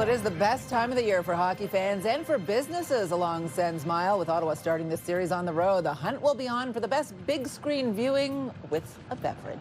Well, it is the best time of the year for hockey fans and for businesses along Sens Mile. With Ottawa starting this series on the road, the hunt will be on for the best big screen viewing with a beverage.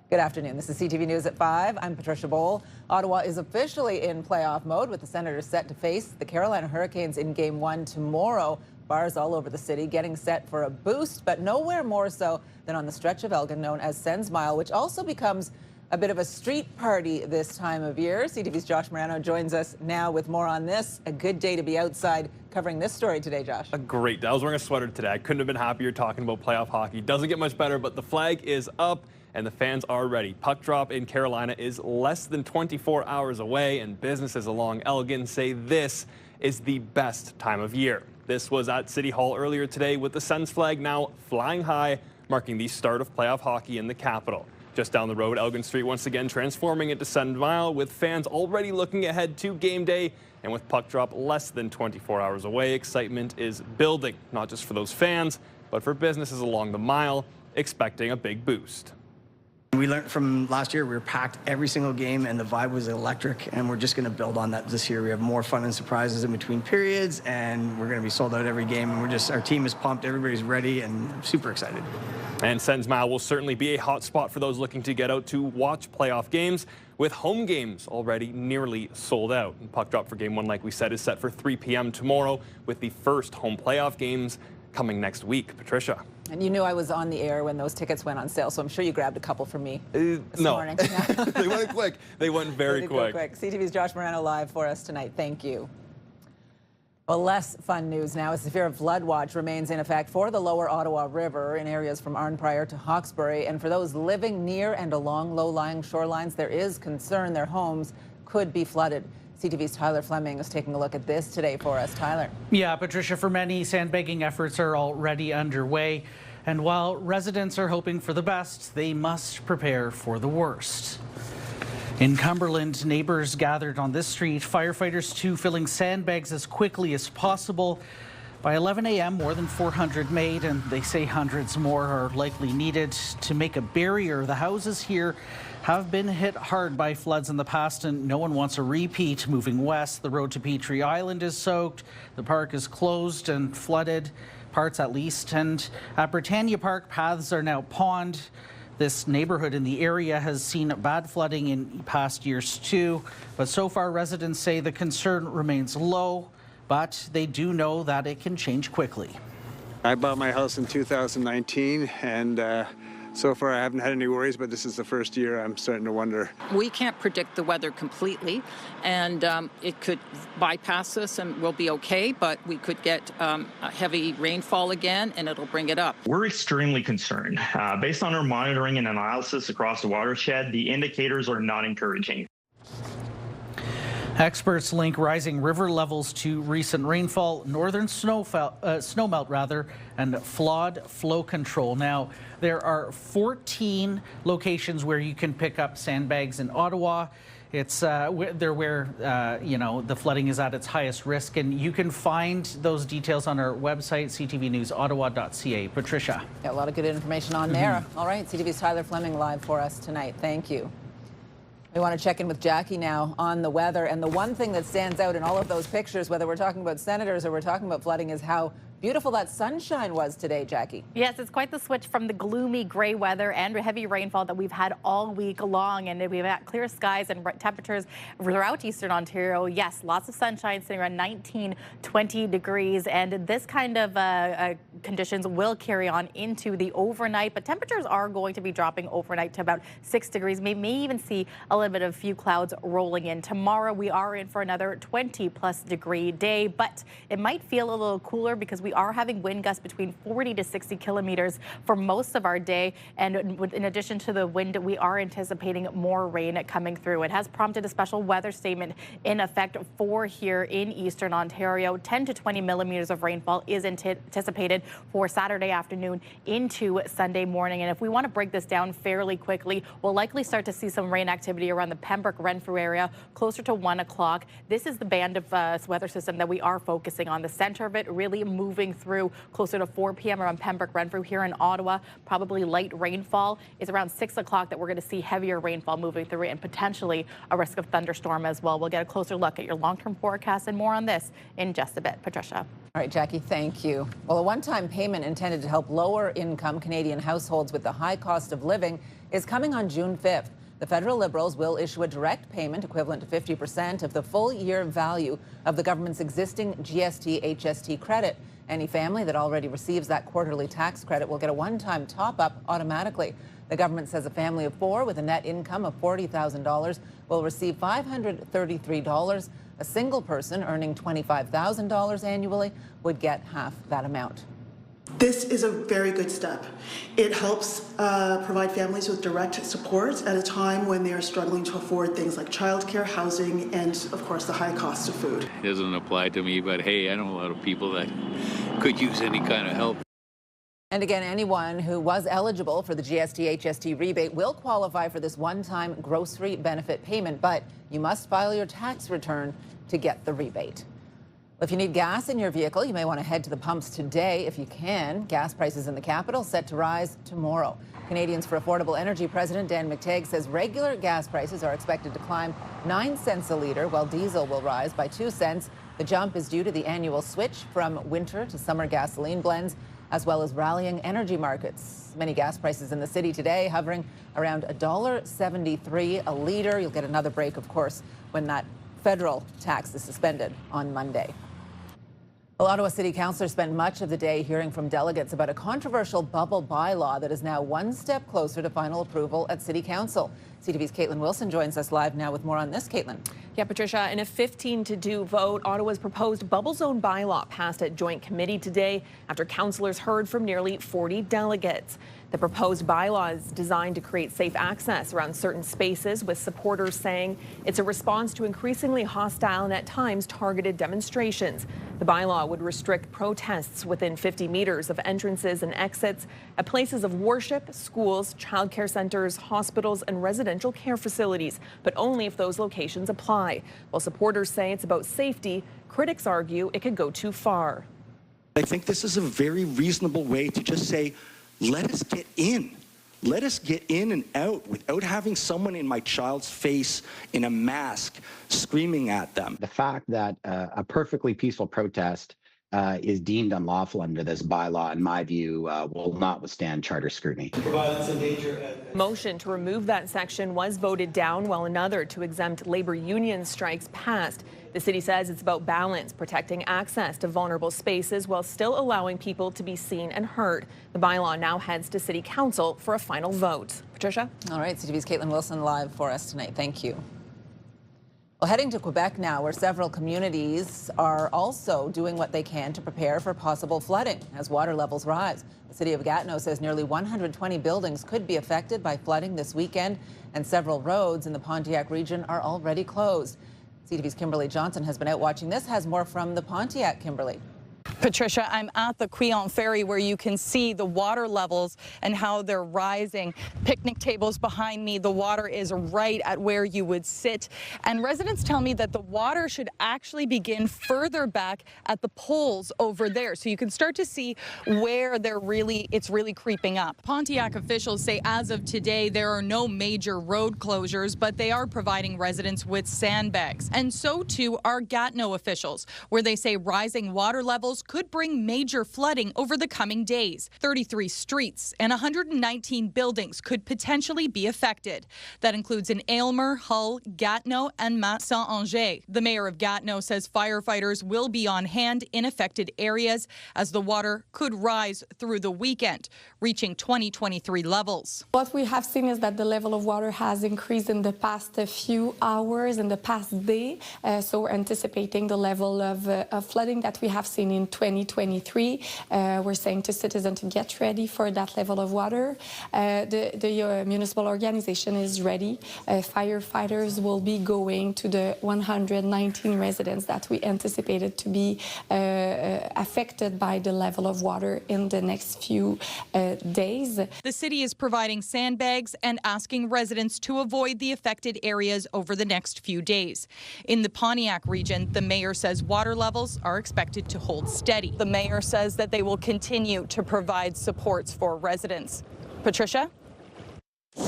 Good afternoon. This is CTV News at 5. I'm Patricia Boal. Ottawa is officially in playoff mode with the Senators set to face the Carolina Hurricanes in Game 1 tomorrow. Bars all over the city getting set for a boost, but nowhere more so than on the stretch of Elgin known as Sens Mile, which also becomes a bit of a street party this time of year. CTV's Josh Morano joins us now with more on this. A good day to be outside covering this story today, Josh. A great day. I was wearing a sweater today. I couldn't have been happier talking about playoff hockey. Doesn't get much better, but the flag is up and the fans are ready. Puck drop in Carolina is less than 24 hours away, and businesses along Elgin say this is the best time of year. This was at City Hall earlier today with the Sens flag now flying high, marking the start of playoff hockey in the capital. Just down the road, Elgin Street once again transforming into Sens Mile, with fans already looking ahead to game day. And with puck drop less than 24 hours away, excitement is building, not just for those fans, but for businesses along the mile, expecting a big boost. We learned from last year, we were packed every single game and the vibe was electric, and we're just going to build on that this year. We have more fun and surprises in between periods, and we're going to be sold out every game, and our team is pumped, everybody's ready, and super excited. And Sens Mile will certainly be a hot spot for those looking to get out to watch playoff games, with home games already nearly sold out. And puck drop for Game 1, like we said, is set for 3 p.m. tomorrow, with the first home playoff games coming next week. Patricia. And you knew I was on the air when those tickets went on sale, so I'm sure you grabbed a couple from me this no. morning. They went quick. They went very quick. CTV's Josh Morano live for us tonight. Thank you. Well, less fun news now as the fear of flood watch remains in effect for the lower Ottawa River in areas from Arnprior to Hawkesbury. And for those living near and along low-lying shorelines, there is concern their homes could be flooded. CTV's Tyler Fleming is taking a look at this today for us. Tyler. Yeah, Patricia, for many, sandbagging efforts are already underway. And while residents are hoping for the best, they must prepare for the worst. In Cumberland, neighbors gathered on this street, firefighters too filling sandbags as quickly as possible. By 11 a.m., more than 400 made, and they say hundreds more are likely needed to make a barrier. The houses here have been hit hard by floods in the past, and no one wants a repeat. Moving west, the road to Petrie Island is soaked. The park is closed and flooded, parts at least. And at Britannia Park, paths are now pond. This neighborhood in the area has seen bad flooding in past years too, but so far residents say the concern remains low, but they do know that it can change quickly. I bought my house in 2019, and so far I haven't had any worries, but this is the first year I'm starting to wonder. We can't predict the weather completely, and it could bypass us and we'll be okay, but we could get a heavy rainfall again and it'll bring it up. We're extremely concerned. Based on our monitoring and analysis across the watershed, the indicators are not encouraging. Experts link rising river levels to recent rainfall, northern snowmelt, and flawed flow control. Now, there are 14 locations where you can pick up sandbags in Ottawa. It's they're where the flooding is at its highest risk, and you can find those details on our website, ctvnewsottawa.ca. Patricia. Yeah, a lot of good information on there. All right, CTV's Tyler Fleming live for us tonight. Thank you. We want to check in with Jackie now on the weather. And the one thing that stands out in all of those pictures, whether we're talking about Senators or we're talking about flooding, is how beautiful that sunshine was today, Jackie. Yes, it's quite the switch from the gloomy gray weather and heavy rainfall that we've had all week long. And we've had clear skies and temperatures throughout eastern Ontario. Yes, lots of sunshine, sitting around 19, 20 degrees. And this kind of conditions will carry on into the overnight. But temperatures are going to be dropping overnight to about 6 degrees. We may even see a little bit of a few clouds rolling in. Tomorrow, we are in for another 20-plus degree day. But it might feel a little cooler because we are having wind gusts between 40 to 60 kilometers for most of our day. And in addition to the wind, we are anticipating more rain coming through. It has prompted a special weather statement in effect for here in eastern Ontario. 10 to 20 millimeters of rainfall is anticipated for Saturday afternoon into Sunday morning. And if we want to break this down fairly quickly, we'll likely start to see some rain activity around the Pembroke-Renfrew area closer to 1 o'clock. This is the band of weather system that we are focusing on. The center of it really moving moving through closer to 4 p.m. around Pembroke, Renfrew here in Ottawa. Probably light rainfall. It's around 6 o'clock that we're going to see heavier rainfall moving through and potentially a risk of thunderstorm as well. We'll get a closer look at your long-term forecast and more on this in just a bit. Patricia. All right, Jackie, thank you. Well, a one-time payment intended to help lower-income Canadian households with the high cost of living is coming on June 5th. The federal Liberals will issue a direct payment equivalent to 50% of the full-year value of the government's existing GST-HST credit. Any family that already receives that quarterly tax credit will get a one-time top-up automatically. The government says a family of 4 with a net income of $40,000 will receive $533. A single person earning $25,000 annually would get half that amount. This is a very good step. It helps provide families with direct support at a time when they are struggling to afford things like childcare, housing, and of course the high cost of food. It doesn't apply to me, but hey, I know a lot of people that could use any kind of help. And again, anyone who was eligible for the GST-HST rebate will qualify for this one-time grocery benefit payment, but you must file your tax return to get the rebate. If you need gas in your vehicle, you may want to head to the pumps today if you can. Gas prices in the capital set to rise tomorrow. Canadians for Affordable Energy President Dan McTeague says regular gas prices are expected to climb 9 cents a litre, while diesel will rise by 2 cents. The jump is due to the annual switch from winter to summer gasoline blends, as well as rallying energy markets. Many gas prices in the city today hovering around $1.73 a litre. You'll get another break, of course, when that federal tax is suspended on Monday. Well, Ottawa City Councillors spent much of the day hearing from delegates about a controversial bubble bylaw that is now one step closer to final approval at City Council. CTV's Caitlin Wilson joins us live now with more on this. Caitlin. Yeah, Patricia, in a 15-2 vote, Ottawa's proposed bubble zone bylaw passed at joint committee today after councillors heard from nearly 40 delegates. The proposed bylaw is designed to create safe access around certain spaces, with supporters saying it's a response to increasingly hostile and at times targeted demonstrations. The bylaw would restrict protests within 50 meters of entrances and exits at places of worship, schools, childcare centers, hospitals, and residential care facilities, but only if those locations apply. While supporters say it's about safety, critics argue it could go too far. I think this is a very reasonable way to just say, let us get in. Let us get in and out without having someone in my child's face in a mask screaming at them. The fact that a perfectly peaceful protest is deemed unlawful under this bylaw, in my view, will not withstand charter scrutiny. Violence and danger. Motion to remove that section was voted down, while another to exempt labor union strikes passed. The city says it's about balance, protecting access to vulnerable spaces while still allowing people to be seen and heard. The bylaw now heads to City Council for a final vote. Patricia? All right, CTV's Caitlin Wilson live for us tonight. Thank you. Well, heading to Quebec now, where several communities are also doing what they can to prepare for possible flooding as water levels rise. The city of Gatineau says nearly 120 buildings could be affected by flooding this weekend, and several roads in the Pontiac region are already closed. CTV's Kimberly Johnson has been out watching this, has more from the Pontiac. Kimberly. Patricia, I'm at the Quillan Ferry where you can see the water levels and how they're rising. Picnic tables behind me, the water is right at where you would sit. And residents tell me that the water should actually begin further back at the poles over there. So you can start to see where it's really creeping up. Pontiac officials say as of today, there are no major road closures, but they are providing residents with sandbags. And so too are Gatineau officials, where they say rising water levels could bring major flooding over the coming days. 33 streets and 119 buildings could potentially be affected. That includes in Aylmer, Hull, Gatineau, and Saint-Anger. The mayor of Gatineau says firefighters will be on hand in affected areas as the water could rise through the weekend, reaching 2023 levels. What we have seen is that the level of water has increased in the past few hours, in the past day. So we're anticipating the level of flooding that we have seen in 2023. We're saying to citizens to get ready for that level of water. The municipal organization is ready. Firefighters will be going to the 119 residents that we anticipated to be affected by the level of water in the next few days. The city is providing sandbags and asking residents to avoid the affected areas over the next few days. In the Pontiac region, the mayor says water levels are expected to hold steady. steady. The mayor says that they will continue to provide supports for residents. Patricia? All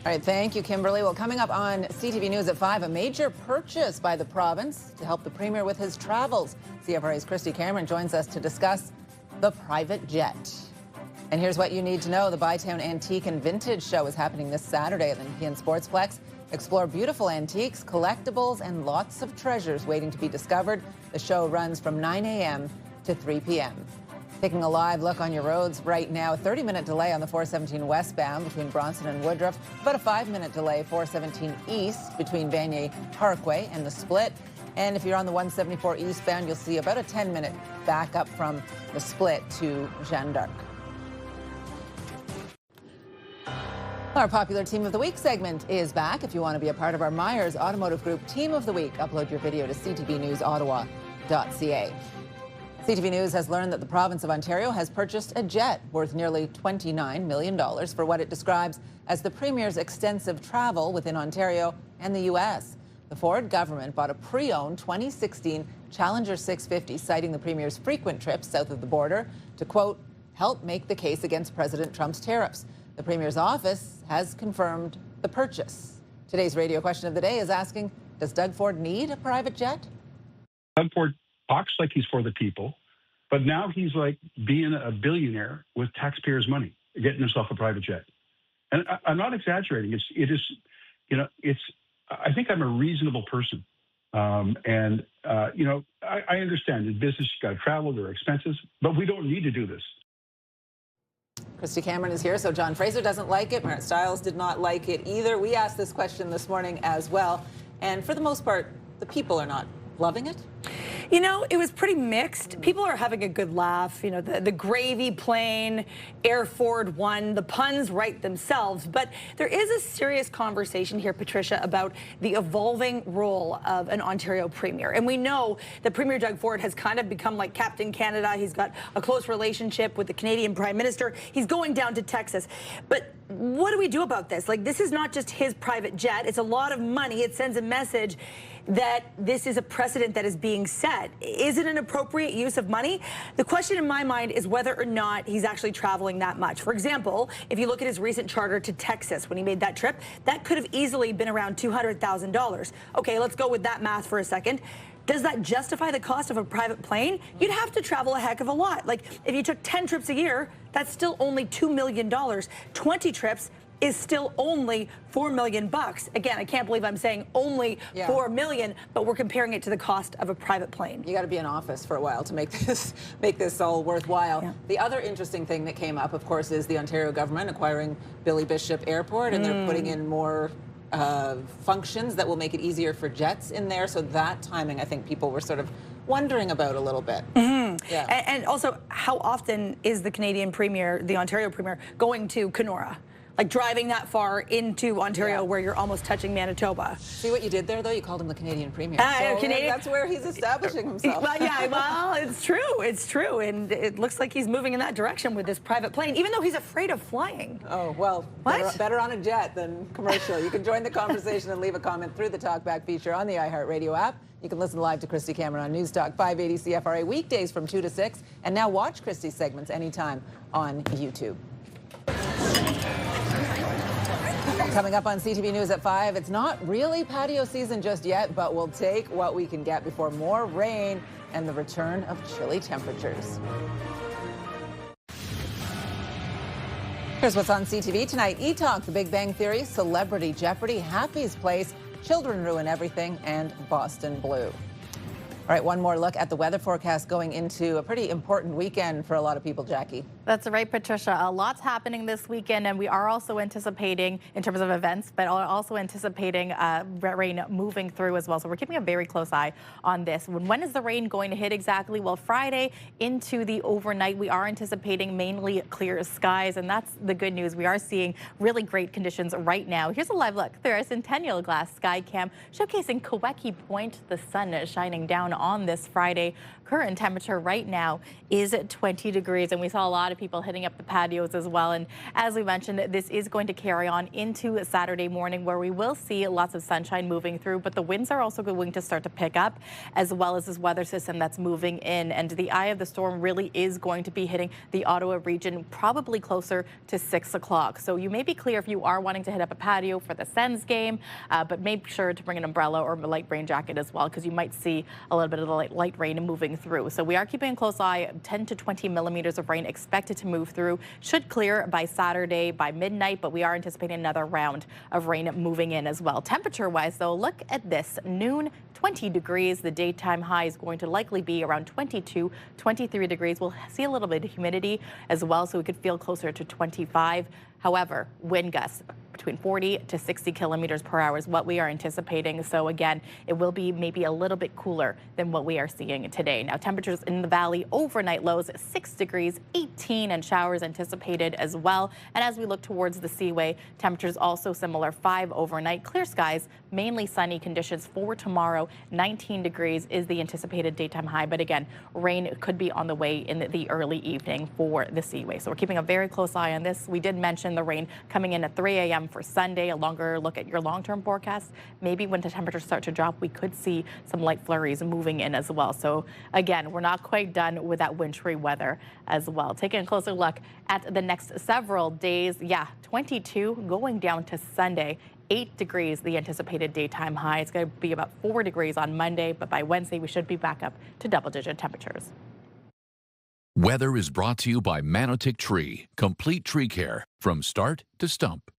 right, thank you, Kimberly. Well, coming up on CTV News at 5, a major purchase by the province to help the Premier with his travels. CFRA's Christy Cameron joins us to discuss the private jet. And here's what you need to know. The Bytown Antique and Vintage Show is happening this Saturday at the Nepean Sportsplex. Explore beautiful antiques, collectibles, and lots of treasures waiting to be discovered. The show runs from 9 a.m. to 3 p.m. Taking a live look on your roads right now, a 30-minute delay on the 417 westbound between Bronson and Woodruff, about a 5-minute delay 417 east between Vanier Parkway and the Split. And if you're on the 174 eastbound, you'll see about a 10-minute backup from the Split to Jeanne d'Arc. Our popular Team of the Week segment is back. If you want to be a part of our Myers Automotive Group Team of the Week, upload your video to ctvnewsottawa.ca. CTV News has learned that the province of Ontario has purchased a jet worth nearly $29 million for what it describes as the Premier's extensive travel within Ontario and the U.S. The Ford government bought a pre-owned 2016 Challenger 650, citing the Premier's frequent trips south of the border to, quote, help make the case against President Trump's tariffs. The Premier's office has confirmed the purchase. Today's radio question of the day is asking, does Doug Ford need a private jet? Doug Ford talks like he's for the people, but now he's like being a billionaire with taxpayers' money, getting himself a private jet. And I'm not exaggerating. I think I'm a reasonable person. I understand in business, you got to travel, there are expenses, but we don't need to do this. Christy Cameron is here, so John Fraser doesn't like it. Marit Stiles did not like it either. We asked this question this morning as well, and for the most part, the people are not loving it. You know, it was pretty mixed. People are having a good laugh. You know, the gravy plane, Air Ford One, the puns write themselves. But there is a serious conversation here, Patricia, about the evolving role of an Ontario Premier. And we know that Premier Doug Ford has kind of become like Captain Canada. He's got a close relationship with the Canadian Prime Minister. He's going down to Texas. But what do we do about this? Like, this is not just his private jet. It's a lot of money. It sends a message that this is a precedent that is being set. Is it an appropriate use of money? The question in my mind is whether or not he's actually traveling that much. For example, if you look at his recent charter to Texas when he made that trip, that could have easily been around $200,000. Okay, let's go with that math for a second. Does that justify the cost of a private plane? You'd have to travel a heck of a lot. Like, if you took 10 trips a year, that's still only $2 million. 20 trips is still only $4 million. Again, I can't believe I'm saying only $4 million, but we're comparing it to the cost of a private plane. You got to be in office for a while to make this all worthwhile. Yeah. The other interesting thing that came up, of course, is the Ontario government acquiring Billy Bishop Airport, and they're putting in more functions that will make it easier for jets in there. So that timing, I think people were sort of wondering about a little bit. Yeah. And also, how often is the Canadian Premier, the Ontario Premier, going to Kenora? Like driving that far into Ontario where you're almost touching Manitoba. See what you did there, though? You called him the Canadian Premier. That's where he's establishing himself. Well, it's true. And it looks like he's moving in that direction with this private plane, even though he's afraid of flying. Oh, well, better on a jet than commercial. You can join the conversation and leave a comment through the Talkback feature on the iHeartRadio app. You can listen live to Christy Cameron on News Talk 580 CFRA weekdays from 2 to 6. And now watch Christy's segments anytime on YouTube. Coming up on CTV News at 5, it's not really patio season just yet, but we'll take what we can get before more rain and the return of chilly temperatures. Here's what's on CTV tonight. E-Talk, The Big Bang Theory, Celebrity Jeopardy, Happy's Place, Children Ruin Everything, and Boston Blue. All right, one more look at the weather forecast going into a pretty important weekend for a lot of people, Jackie. That's right, Patricia. A lot's happening this weekend, and we are also anticipating, in terms of events, but also anticipating rain moving through as well. So we're keeping a very close eye on this. When is the rain going to hit exactly? Well, Friday into the overnight, we are anticipating mainly clear skies, and that's the good news. We are seeing really great conditions right now. Here's a live look through our Centennial Glass Sky Cam showcasing Quebec Point. The sun is shining down on this Friday. Current temperature right now is 20 degrees, and we saw a lot lot of people hitting up the patios as well. And as we mentioned, this is going to carry on into Saturday morning, where we will see lots of sunshine moving through, but the winds are also going to start to pick up, as well as this weather system that's moving in. And the eye of the storm really is going to be hitting the Ottawa region probably closer to 6 o'clock. So you may be clear if you are wanting to hit up a patio for the Sens game, but make sure to bring an umbrella or a light rain jacket as well, because you might see a little bit of the light rain moving through. So we are keeping a close eye. 10 to 20 millimeters of rain expected to move through. Should clear by Saturday by midnight, but we are anticipating another round of rain moving in as well. Temperature-wise, though, look at this. Noon, 20 degrees. The daytime high is going to likely be around 22, 23 degrees. We'll see a little bit of humidity as well, so we could feel closer to 25. However, wind gusts between 40 to 60 kilometers per hour is what we are anticipating. So again, it will be maybe a little bit cooler than what we are seeing today. Now, temperatures in the valley, overnight lows 6 degrees, 18, and showers anticipated as well. And as we look towards the Seaway, temperatures also similar, 5 overnight, clear skies, mainly sunny conditions for tomorrow. 19 degrees is the anticipated daytime high. But again, rain could be on the way in the early evening for the Seaway. So we're keeping a very close eye on this. We did mention the rain coming in at 3 a.m. for Sunday. A longer look at your long-term forecast. Maybe when the temperatures start to drop, we could see some light flurries moving in as well. So again, we're not quite done with that wintry weather as well. Taking a closer look at the next several days. Yeah, 22 going down to Sunday. 8 degrees, the anticipated daytime high. It's going to be about 4 degrees on Monday, but by Wednesday, we should be back up to double-digit temperatures. Weather is brought to you by Manotick Tree. Complete tree care from start to stump.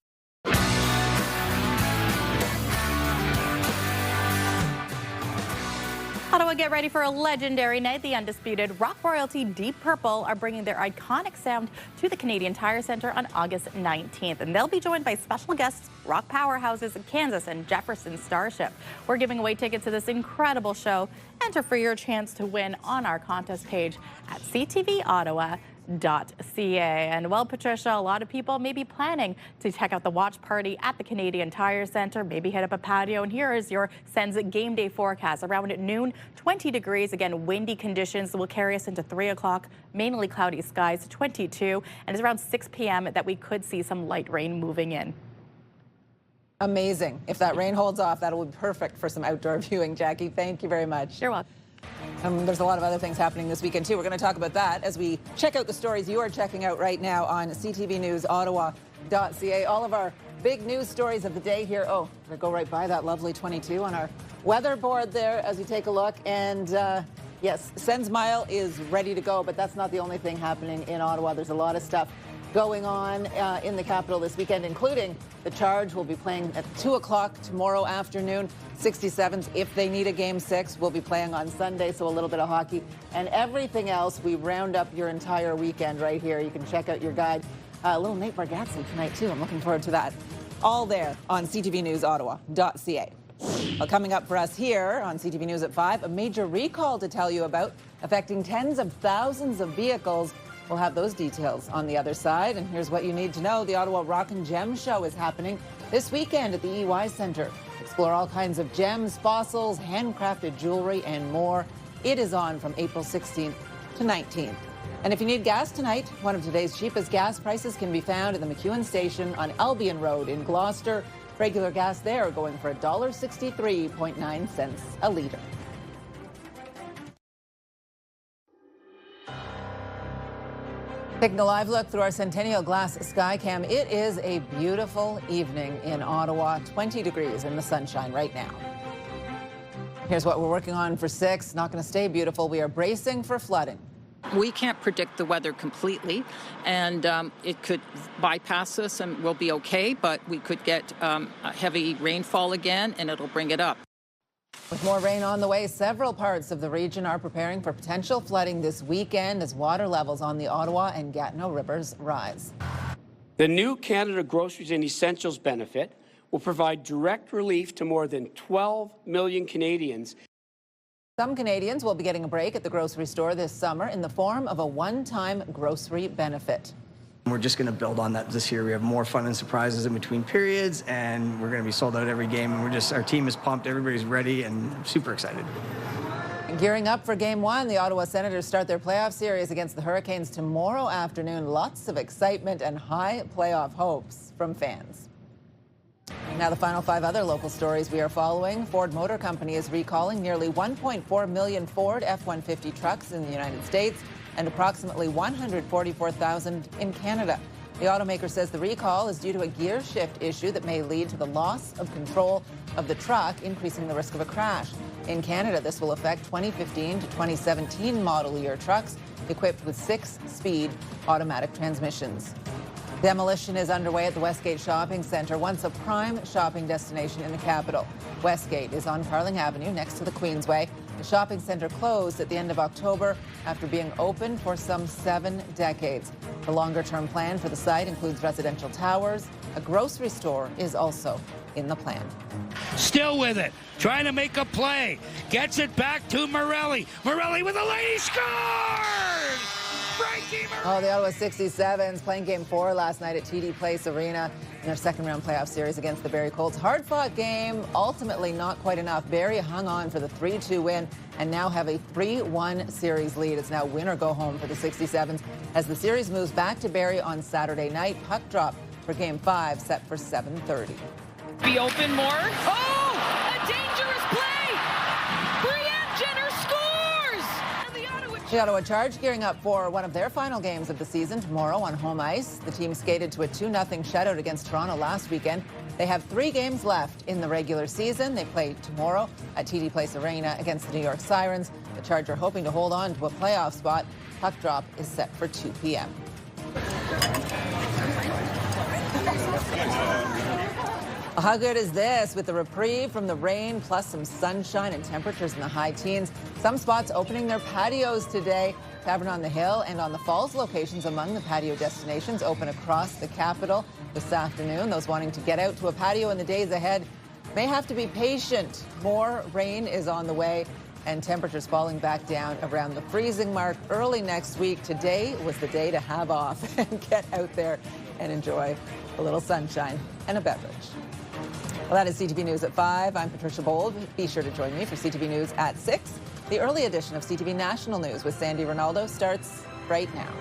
Ottawa, get ready for a legendary night. The undisputed rock royalty Deep Purple are bringing their iconic sound to the Canadian Tire Centre on August 19th. And they'll be joined by special guests, rock powerhouses Kansas and Jefferson Starship. We're giving away tickets to this incredible show. Enter for your chance to win on our contest page at ctvottawa.ca. And well, Patricia, a lot of people may be planning to check out the watch party at the Canadian Tire Centre, maybe hit up a patio. And here is your Sens game day forecast. Around at noon, 20 degrees. Again, windy conditions will carry us into 3 o'clock, mainly cloudy skies, 22. And it's around 6 p.m. that we could see some light rain moving in. Amazing. If that rain holds off, that'll be perfect for some outdoor viewing. Jackie, thank you very much. You're welcome. There's a lot of other things happening this weekend, too. We're going to talk about that as we check out the stories you are checking out right now on ctvnewsottawa.ca. All of our big news stories of the day here. Oh, we'll go right by that lovely 22 on our weather board there as we take a look. And yes, Sens Mile is ready to go, but that's not the only thing happening in Ottawa. There's a lot of stuff going on in the capital this weekend, including the Charge will be playing at 2 o'clock tomorrow afternoon. 67s, if they need a Game 6, will be playing on Sunday, so a little bit of hockey. And everything else, we round up your entire weekend right here. You can check out your guide. A little Nate Bargatze tonight, too. I'm looking forward to that. All there on ctvnewsottawa.ca. Well, coming up for us here on CTV News at 5, a major recall to tell you about affecting tens of thousands of vehicles. We'll have those details on the other side. And here's what you need to know. The Ottawa Rock and Gem Show is happening this weekend at the EY Centre. Explore all kinds of gems, fossils, handcrafted jewelry, and more. It is on from April 16th to 19th. And if you need gas tonight, one of today's cheapest gas prices can be found at the McEwen Station on Albion Road in Gloucester. Regular gas there going for $1.63.9 a litre. Taking a live look through our Centennial Glass Skycam, it is a beautiful evening in Ottawa, 20 degrees in the sunshine right now. Here's what we're working on for 6. Not going to stay beautiful. We are bracing for flooding. We can't predict the weather completely, and it could bypass us and we'll be okay, but we could get a heavy rainfall again, and it'll bring it up. With more rain on the way, several parts of the region are preparing for potential flooding this weekend as water levels on the Ottawa and Gatineau rivers rise. The new Canada Groceries and Essentials benefit will provide direct relief to more than 12 million Canadians. Some Canadians will be getting a break at the grocery store this summer in the form of a one-time grocery benefit. We're just going to build on that this year. We have more fun and surprises in between periods, and we're going to be sold out every game. And our team is pumped, everybody's ready, and super excited. Gearing up for Game 1, the Ottawa Senators start their playoff series against the Hurricanes tomorrow afternoon. Lots of excitement and high playoff hopes from fans. Now the final 5 other local stories we are following. Ford Motor Company is recalling nearly 1.4 million Ford F-150 trucks in the United States and approximately 144,000 in Canada. The automaker says the recall is due to a gear shift issue that may lead to the loss of control of the truck, increasing the risk of a crash. In Canada, this will affect 2015 to 2017 model year trucks equipped with 6-speed automatic transmissions. Demolition is underway at the Westgate Shopping Centre, once a prime shopping destination in the capital. Westgate is on Carling Avenue next to the Queensway. The shopping centre closed at the end of October after being open for some 7 decades. The longer-term plan for the site includes residential towers. A grocery store is also in the plan. Still with it, trying to make a play. Gets it back to Morelli. Morelli with a lady scores! Oh, the Ottawa 67s playing Game 4 last night at TD Place Arena in their second-round playoff series against the Barrie Colts. Hard-fought game, ultimately not quite enough. Barrie hung on for the 3-2 win and now have a 3-1 series lead. It's now win or go home for the 67s as the series moves back to Barrie on Saturday night. Puck drop for Game 5 set for 7:30. Be open more. Oh, a dangerous play. Brienne Jenner scores. And the Ottawa Charge gearing up for one of their final games of the season tomorrow on home ice. The team skated to a 2-0 shutout against Toronto last weekend. They have 3 games left in the regular season. They play tomorrow at TD Place Arena against the New York Sirens. The Charge are hoping to hold on to a playoff spot. Puck drop is set for 2 p.m. How good is this? With the reprieve from the rain plus some sunshine and temperatures in the high teens. Some spots opening their patios today. Tavern on the Hill and on the Falls locations among the patio destinations open across the capital this afternoon. Those wanting to get out to a patio in the days ahead may have to be patient. More rain is on the way and temperatures falling back down around the freezing mark early next week. Today was the day to have off and get out there and enjoy a little sunshine and a beverage. Well, that is CTV News at 5. I'm Patricia Boal. Be sure to join me for CTV News at 6. The early edition of CTV National News with Sandy Ronaldo starts right now.